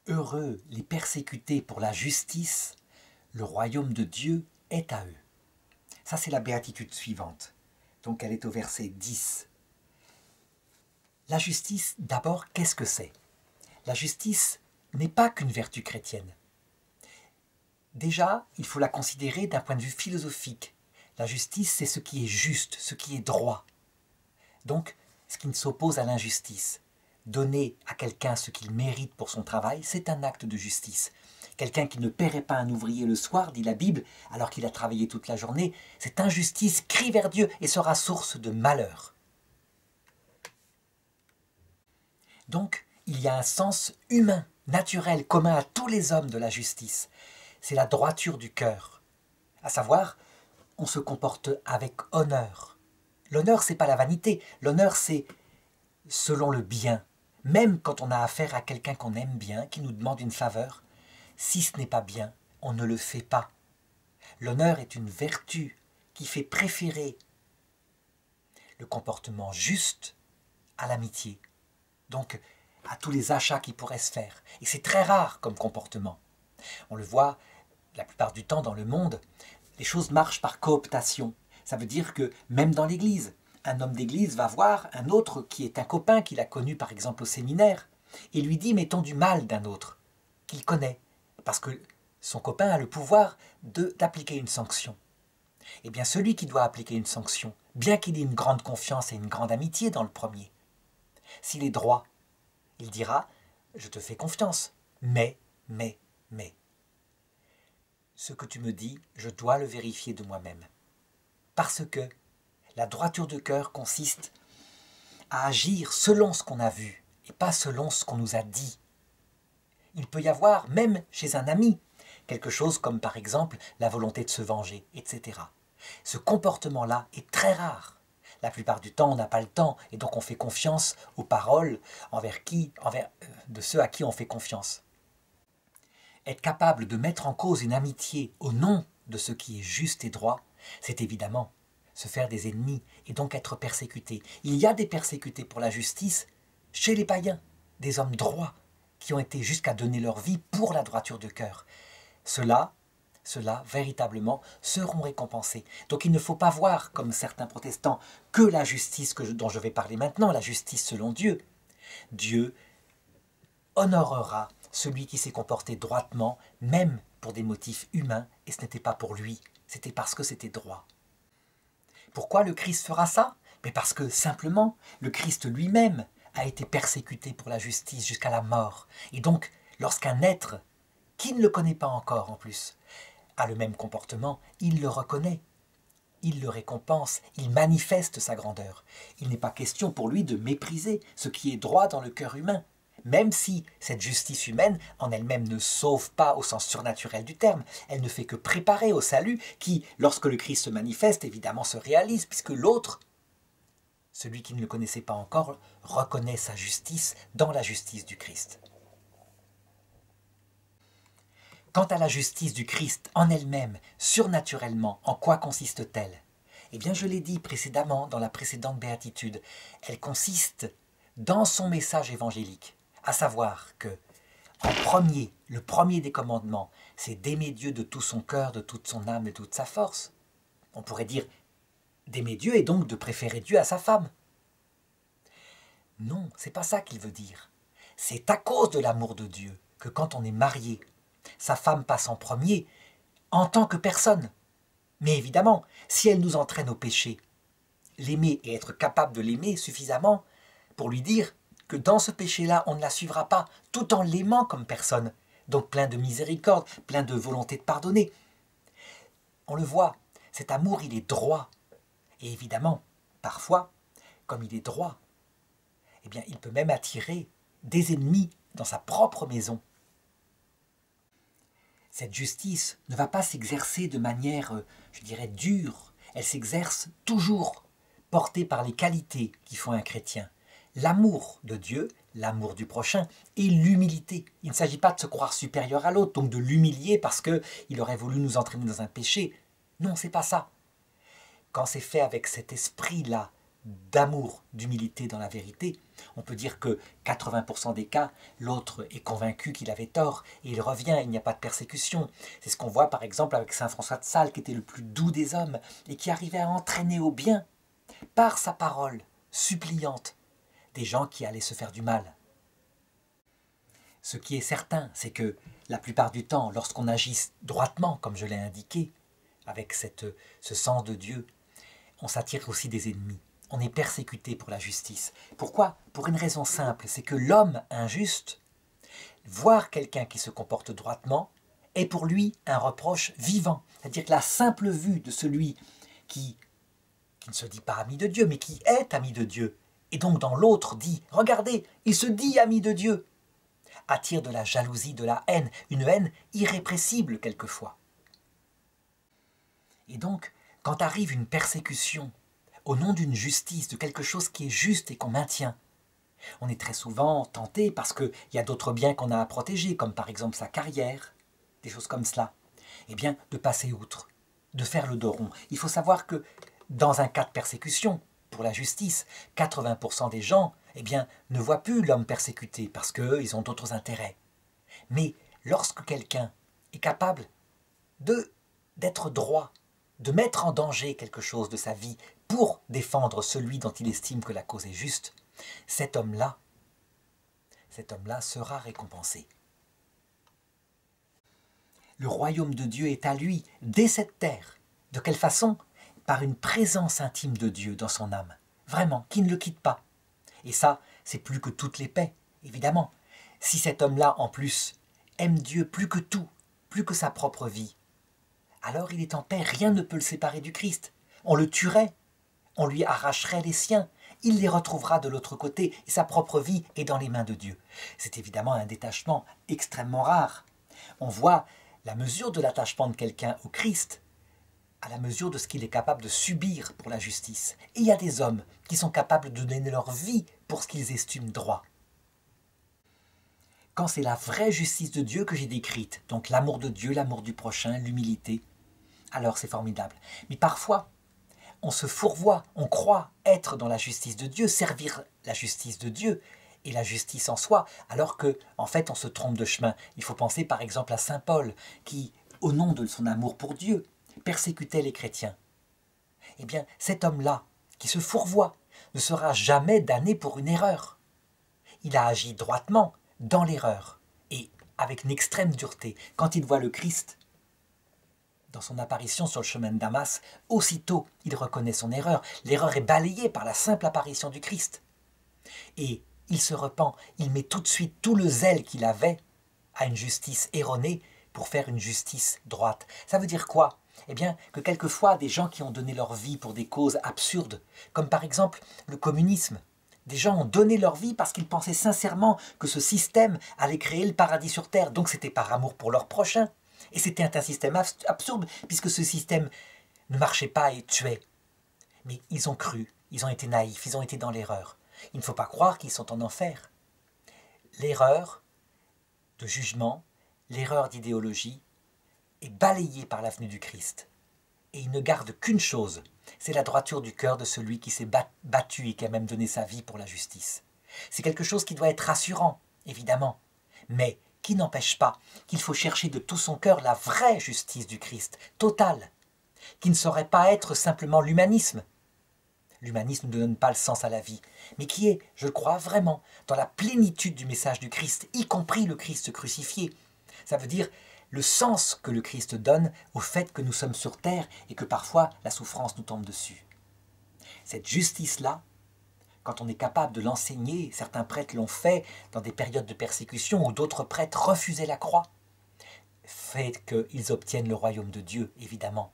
Heureux les persécutés pour la justice, le royaume de Dieu est à eux. Ça, c'est la béatitude suivante. Donc, elle est au verset 10. La justice, d'abord, qu'est-ce que c'est? La justice n'est pas qu'une vertu chrétienne. Déjà, il faut la considérer d'un point de vue philosophique. La justice, c'est ce qui est juste, ce qui est droit. Donc, ce qui ne s'oppose à l'injustice. Donner à quelqu'un ce qu'il mérite pour son travail, c'est un acte de justice. Quelqu'un qui ne paierait pas un ouvrier le soir, dit la Bible, alors qu'il a travaillé toute la journée, cette injustice crie vers Dieu et sera source de malheur. Donc, il y a un sens humain, naturel, commun à tous les hommes de la justice. C'est la droiture du cœur. À savoir, on se comporte avec honneur. L'honneur, c'est pas la vanité. L'honneur, c'est selon le bien. Même quand on a affaire à quelqu'un qu'on aime bien, qui nous demande une faveur, si ce n'est pas bien, on ne le fait pas. L'honneur est une vertu qui fait préférer le comportement juste à l'amitié. Donc, à tous les achats qui pourraient se faire. Et c'est très rare comme comportement. On le voit la plupart du temps dans le monde, les choses marchent par cooptation. Ça veut dire que même dans l'église, un homme d'église va voir un autre qui est un copain qu'il a connu par exemple au séminaire et lui dit mettons du mal d'un autre qu'il connaît parce que son copain a le pouvoir d'appliquer une sanction. Eh bien celui qui doit appliquer une sanction, bien qu'il ait une grande confiance et une grande amitié dans le premier, s'il est droit, il dira je te fais confiance, mais, ce que tu me dis, je dois le vérifier de moi-même. Parce que la droiture de cœur consiste à agir selon ce qu'on a vu et pas selon ce qu'on nous a dit. Il peut y avoir, même chez un ami, quelque chose comme par exemple la volonté de se venger, etc. Ce comportement-là est très rare. La plupart du temps, on n'a pas le temps et donc on fait confiance aux paroles de ceux à qui on fait confiance. Être capable de mettre en cause une amitié au nom de ce qui est juste et droit, c'est évidemment se faire des ennemis et donc être persécuté. Il y a des persécutés pour la justice chez les païens, des hommes droits qui ont été jusqu'à donner leur vie pour la droiture de cœur. Ceux-là, véritablement, seront récompensés. Donc il ne faut pas voir, comme certains protestants, que la justice dont je vais parler maintenant, la justice selon Dieu. Dieu honorera celui qui s'est comporté droitement, même pour des motifs humains, et ce n'était pas pour lui, c'était parce que c'était droit. Pourquoi le Christ fera ça? Mais parce que, simplement, le Christ lui-même a été persécuté pour la justice jusqu'à la mort. Et donc, lorsqu'un être, qui ne le connaît pas encore en plus, a le même comportement, il le reconnaît. Il le récompense, il manifeste sa grandeur. Il n'est pas question pour lui de mépriser ce qui est droit dans le cœur humain. Même si cette justice humaine en elle-même ne sauve pas au sens surnaturel du terme, elle ne fait que préparer au salut qui, lorsque le Christ se manifeste, évidemment se réalise, puisque l'autre, celui qui ne le connaissait pas encore, reconnaît sa justice dans la justice du Christ. Quant à la justice du Christ en elle-même, surnaturellement, en quoi consiste-t-elle? Eh bien, je l'ai dit précédemment dans la précédente béatitude, elle consiste dans son message évangélique. À savoir que, le premier des commandements, c'est d'aimer Dieu de tout son cœur, de toute son âme et de toute sa force. On pourrait dire d'aimer Dieu et donc de préférer Dieu à sa femme. Non, c'est pas ça qu'il veut dire. C'est à cause de l'amour de Dieu que quand on est marié, sa femme passe en premier en tant que personne. Mais évidemment, si elle nous entraîne au péché, l'aimer et être capable de l'aimer suffisamment pour lui dire que dans ce péché-là, on ne la suivra pas, tout en l'aimant comme personne, donc plein de miséricorde, plein de volonté de pardonner. On le voit, cet amour, il est droit. Et évidemment, parfois, comme il est droit, eh bien, il peut même attirer des ennemis dans sa propre maison. Cette justice ne va pas s'exercer de manière, je dirais, dure. Elle s'exerce toujours, portée par les qualités qui font un chrétien. L'amour de Dieu, l'amour du prochain et l'humilité. Il ne s'agit pas de se croire supérieur à l'autre, donc de l'humilier parce qu'il aurait voulu nous entraîner dans un péché. Non, c'est pas ça. Quand c'est fait avec cet esprit-là d'amour, d'humilité dans la vérité. On peut dire que 80% des cas, l'autre est convaincu qu'il avait tort et il revient, il n'y a pas de persécution. C'est ce qu'on voit par exemple avec saint François de Sales, qui était le plus doux des hommes et qui arrivait à entraîner au bien, par sa parole suppliante, des gens qui allaient se faire du mal. Ce qui est certain, c'est que la plupart du temps, lorsqu'on agit droitement, comme je l'ai indiqué, avec ce sens de Dieu, on s'attire aussi des ennemis. On est persécuté pour la justice. Pourquoi? Pour une raison simple, c'est que l'homme injuste, voir quelqu'un qui se comporte droitement, est pour lui un reproche vivant. C'est-à-dire que la simple vue de celui qui ne se dit pas ami de Dieu, mais qui est ami de Dieu, et donc dans l'autre dit, regardez, il se dit ami de Dieu, attire de la jalousie, de la haine, une haine irrépressible quelquefois. Et donc, quand arrive une persécution au nom d'une justice, de quelque chose qui est juste et qu'on maintient, on est très souvent tenté, parce qu'il y a d'autres biens qu'on a à protéger, comme par exemple sa carrière, des choses comme cela, eh bien, de passer outre, de faire le dos rond. Il faut savoir que dans un cas de persécution, pour la justice, 80% des gens eh bien, ne voient plus l'homme persécuté parce qu'ils ont d'autres intérêts. Mais lorsque quelqu'un est capable d'être droit, de mettre en danger quelque chose de sa vie pour défendre celui dont il estime que la cause est juste, cet homme-là sera récompensé. Le royaume de Dieu est à lui, dès cette terre. De quelle façon? Par une présence intime de Dieu dans son âme, vraiment, qui ne le quitte pas. Et ça, c'est plus que toutes les paix, évidemment. Si cet homme-là, en plus, aime Dieu plus que tout, plus que sa propre vie, alors il est en paix, rien ne peut le séparer du Christ. On le tuerait, on lui arracherait les siens, il les retrouvera de l'autre côté, et sa propre vie est dans les mains de Dieu. C'est évidemment un détachement extrêmement rare. On voit la mesure de l'attachement de quelqu'un au Christ, à la mesure de ce qu'il est capable de subir pour la justice. Et il y a des hommes qui sont capables de donner leur vie pour ce qu'ils estiment droit. Quand c'est la vraie justice de Dieu que j'ai décrite, donc l'amour de Dieu, l'amour du prochain, l'humilité, alors c'est formidable. Mais parfois, on se fourvoie, on croit être dans la justice de Dieu, servir la justice de Dieu et la justice en soi, alors que, en fait, on se trompe de chemin. Il faut penser par exemple à saint Paul, qui, au nom de son amour pour Dieu, persécutait les chrétiens. Eh bien, cet homme-là, qui se fourvoie, ne sera jamais damné pour une erreur. Il a agi droitement dans l'erreur, et avec une extrême dureté. Quand il voit le Christ, dans son apparition sur le chemin de Damas, aussitôt il reconnaît son erreur. L'erreur est balayée par la simple apparition du Christ. Et il se repent, il met tout de suite tout le zèle qu'il avait à une justice erronée pour faire une justice droite. Ça veut dire quoi? Eh bien, que quelquefois, des gens qui ont donné leur vie pour des causes absurdes, comme par exemple le communisme, des gens ont donné leur vie parce qu'ils pensaient sincèrement que ce système allait créer le paradis sur terre, donc c'était par amour pour leur prochain. Et c'était un système absurde, puisque ce système ne marchait pas et tuait. Mais ils ont cru, ils ont été naïfs, ils ont été dans l'erreur. Il ne faut pas croire qu'ils sont en enfer. L'erreur de jugement, l'erreur d'idéologie est balayée par la venue du Christ. Et il ne garde qu'une chose, c'est la droiture du cœur de celui qui s'est battu et qui a même donné sa vie pour la justice. C'est quelque chose qui doit être rassurant, évidemment, mais qui n'empêche pas qu'il faut chercher de tout son cœur la vraie justice du Christ, totale, qui ne saurait pas être simplement l'humanisme. L'humanisme ne donne pas le sens à la vie, mais qui est, je crois vraiment, dans la plénitude du message du Christ, y compris le Christ crucifié. Ça veut dire le sens que le Christ donne au fait que nous sommes sur terre et que parfois la souffrance nous tombe dessus. Cette justice-là, quand on est capable de l'enseigner, certains prêtres l'ont fait dans des périodes de persécution où d'autres prêtres refusaient la croix, fait qu'ils obtiennent le royaume de Dieu, évidemment.